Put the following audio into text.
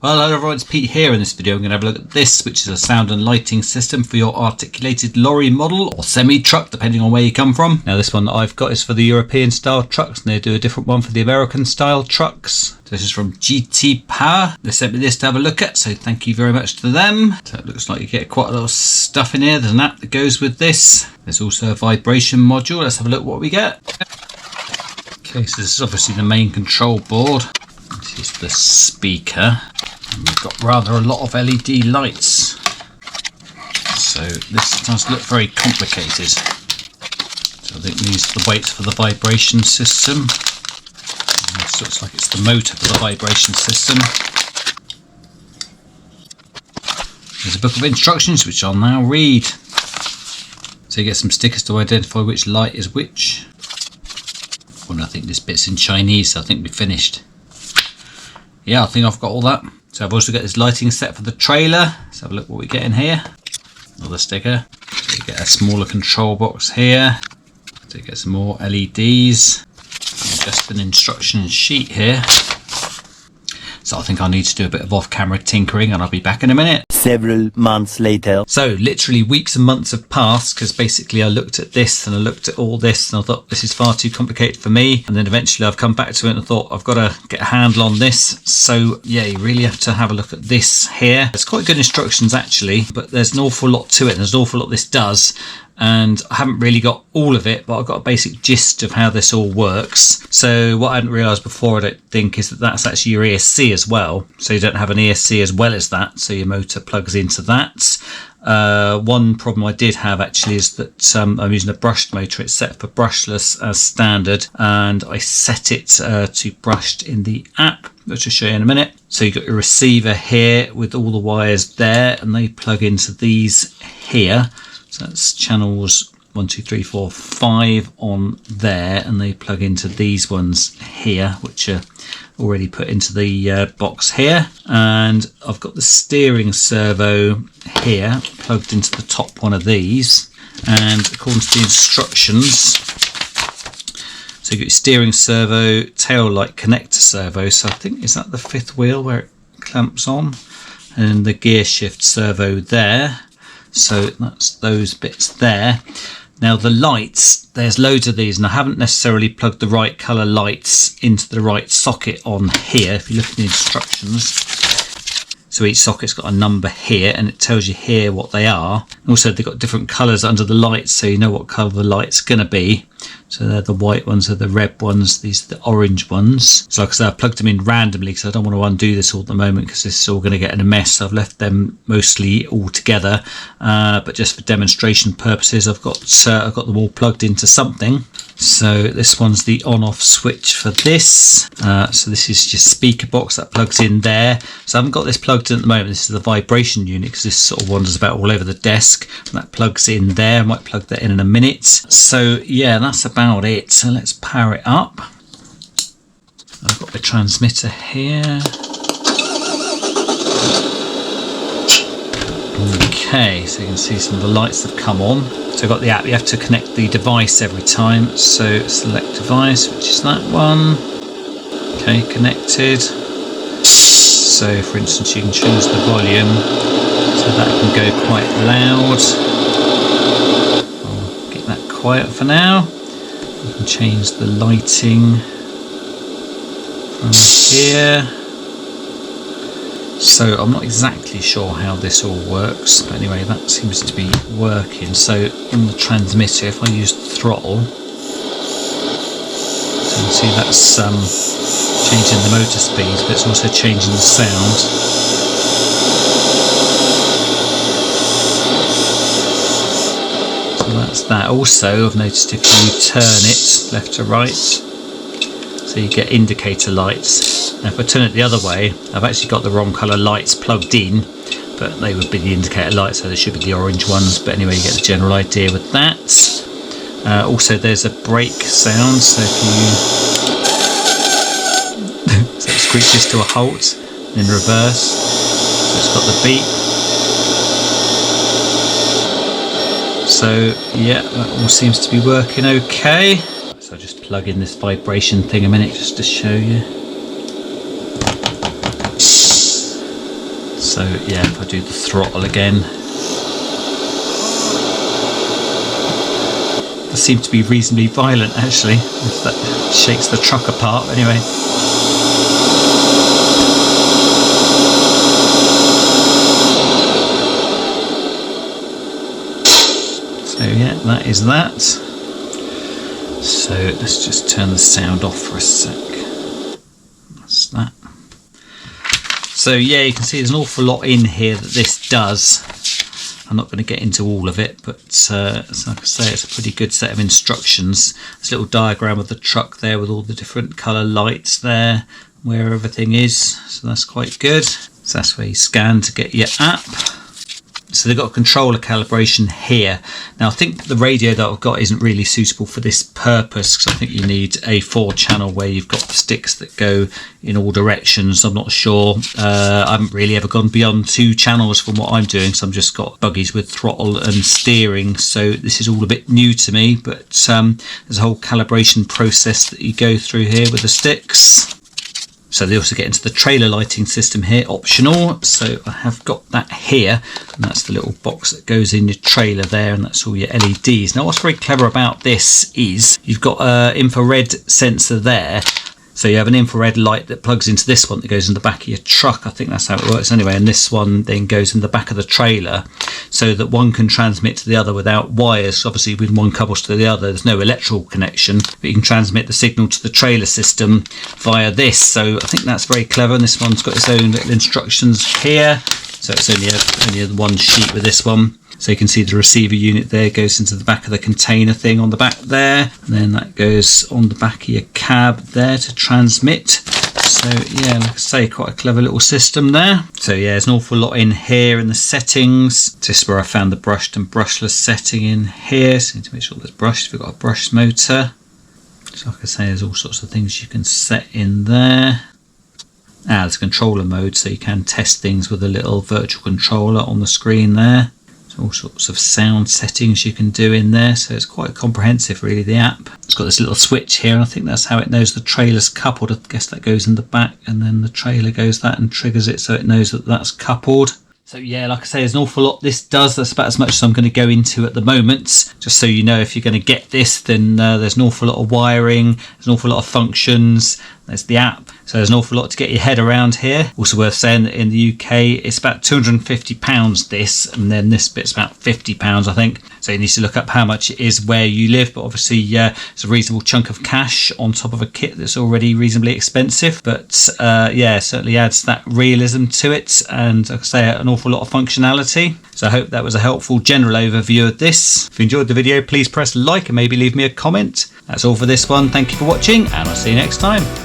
Well, hello everyone, it's Pete here. In this video I'm going to have a look at this, which is a sound and lighting system for your articulated lorry model or semi-truck, depending on where you come from. Now this one that I've got is for the European style trucks, and they do a different one for the American style trucks. This is from GT Power. They sent me this to have a look at, so thank you very much to them. So it looks like you get quite a lot of stuff in here. There's an app that goes with this. There's also a vibration module. Let's have a look what we get. Okay, so this is obviously the main control board. This is the speaker. And we've got rather a lot of LED lights. So this does look very complicated. So I think these are the weights for the vibration system. And this looks like it's the motor for the vibration system. There's a book of instructions which I'll now read. So you get some stickers to identify which light is which. Well, I think this bit's in Chinese, so I think we're finished. Yeah, I think I've got all that. So I've also got this lighting set for the trailer. Let's have a look what we get in here. Another sticker. So you get a smaller control box here. So you get some more LEDs. And just an instruction sheet here. So I think I need to do a bit of off-camera tinkering, and I'll be back in a minute. Several months later. So literally weeks and months have passed, because basically I looked at this and I looked at all this and I thought this is far too complicated for me, and then eventually I've come back to it and I thought I've got to get a handle on this. So yeah, you really have to have a look at this here. It's quite good instructions actually, but there's an awful lot to it, and there's an awful lot this does. And I haven't really got all of it, but I've got a basic gist of how this all works. So what I hadn't realised before, I don't think, is that that's actually your ESC as well. So you don't have an ESC as well as that, so your motor plugs into that. One problem I did have actually is that I'm using a brushed motor. It's set for brushless as standard, and I set it to brushed in the app, which I'll show you in a minute. So you've got your receiver here with all the wires there, and they plug into these here. So that's channels 1, 2, 3, 4, 5 on there, and they plug into these ones here, which are already put into the box here. And I've got the steering servo here plugged into the top one of these, and according to the instructions, so you've got your steering servo, tail light connector servo, so I think, is that the fifth wheel where it clamps on, and the gear shift servo there. So that's those bits there. Now the lights, there's loads of these, and I haven't necessarily plugged the right colour lights into the right socket on here. If you look at the instructions, so each socket's got a number here, and it tells you here what they are. Also they've got different colours under the lights, so you know what colour the light's going to be. So they're the white ones, they're the red ones, these are the orange ones. So like I said, I plugged them in randomly because I don't want to undo this all at the moment, because this is all going to get in a mess. So I've left them mostly all together, but just for demonstration purposes, I've got them all plugged into something. So this one's the on-off switch for this. So this is your speaker box that plugs in there. So I haven't got this plugged in at the moment. This is the vibration unit, because this sort of wanders about all over the desk. And that plugs in there. I might plug that in a minute. So yeah, that's about it. So let's power it up. I've got the transmitter here. Okay, so you can see some of the lights have come on. So I've got the app. You have to connect the device every time. So select device, which is that one. Okay, connected. So for instance, you can choose the volume, so that can go quite loud. I'll get that quiet for now. You can change the lighting from here. So I'm not exactly sure how this all works, but anyway, that seems to be working. So on the transmitter, if I use the throttle, so you can see that's changing the motor speed, but it's also changing the sound. So that's that. Also, I've noticed if you turn it left to right, so you get indicator lights. Now if I turn it the other way, I've actually got the wrong colour lights plugged in, but they would be the indicator lights, so they should be the orange ones. But anyway, you get the general idea with that. Also there's a brake sound, so if you so it screeches to a halt in reverse, so it's got the beep. So yeah, that all seems to be working okay. So I'll just plug in this vibration thing a minute just to show you. So yeah, if I do the throttle again, it seems to be reasonably violent actually. If that shakes the truck apart anyway. So yeah, that is that. So let's just turn the sound off for a sec. That's that. So yeah, you can see there's an awful lot in here that this does. I'm not going to get into all of it, but like I say, it's a pretty good set of instructions. There's a little diagram of the truck there with all the different colour lights there, where everything is. So that's quite good. So that's where you scan to get your app. So they've got a controller calibration here. Now I think the radio that I've got isn't really suitable for this purpose, because I think you need a 4-channel where you've got sticks that go in all directions. I'm not sure. I haven't really ever gone beyond 2 channels from what I'm doing, so I've just got buggies with throttle and steering. So this is all a bit new to me, but there's a whole calibration process that you go through here with the sticks. So they also get into the trailer lighting system here, optional. So I have got that here, and that's the little box that goes in your trailer there, and that's all your LEDs. Now what's very clever about this is you've got an infrared sensor there. So you have an infrared light that plugs into this one that goes in the back of your truck. I think that's how it works anyway. And this one then goes in the back of the trailer, so that one can transmit to the other without wires. Obviously when one couples to the other, there's no electrical connection, but you can transmit the signal to the trailer system via this. So I think that's very clever. And this one's got its own little instructions here. So it's only a one sheet with this one. So you can see the receiver unit there goes into the back of the container thing on the back there, and then that goes on the back of your cab there to transmit. So yeah, like I say, quite a clever little system there. So yeah, there's an awful lot in here in the settings. This is where I found the brushed and brushless setting in here. So you need to make sure there's brushed if you've got a brushed motor. So like I say, there's all sorts of things you can set in there. There's controller mode, so you can test things with a little virtual controller on the screen there. All sorts of sound settings you can do in there, so it's quite comprehensive really, the app. It's got this little switch here, and I think that's how it knows the trailer's coupled. I guess that goes in the back, and then the trailer goes that and triggers it, so it knows that that's coupled. So yeah, like I say, there's an awful lot this does. That's about as much as I'm going to go into at the moment. Just so you know, if you're going to get this, then there's an awful lot of wiring, there's an awful lot of functions, there's the app. So there's an awful lot to get your head around here. Also worth saying that in the UK, it's about £250 this, and then this bit's about £50, I think. So you need to look up how much it is where you live, but obviously it's a reasonable chunk of cash on top of a kit that's already reasonably expensive. But yeah, certainly adds that realism to it, and like I say, an awful lot of functionality. So I hope that was a helpful general overview of this. If you enjoyed the video, please press like and maybe leave me a comment. That's all for this one. Thank you for watching, and I'll see you next time.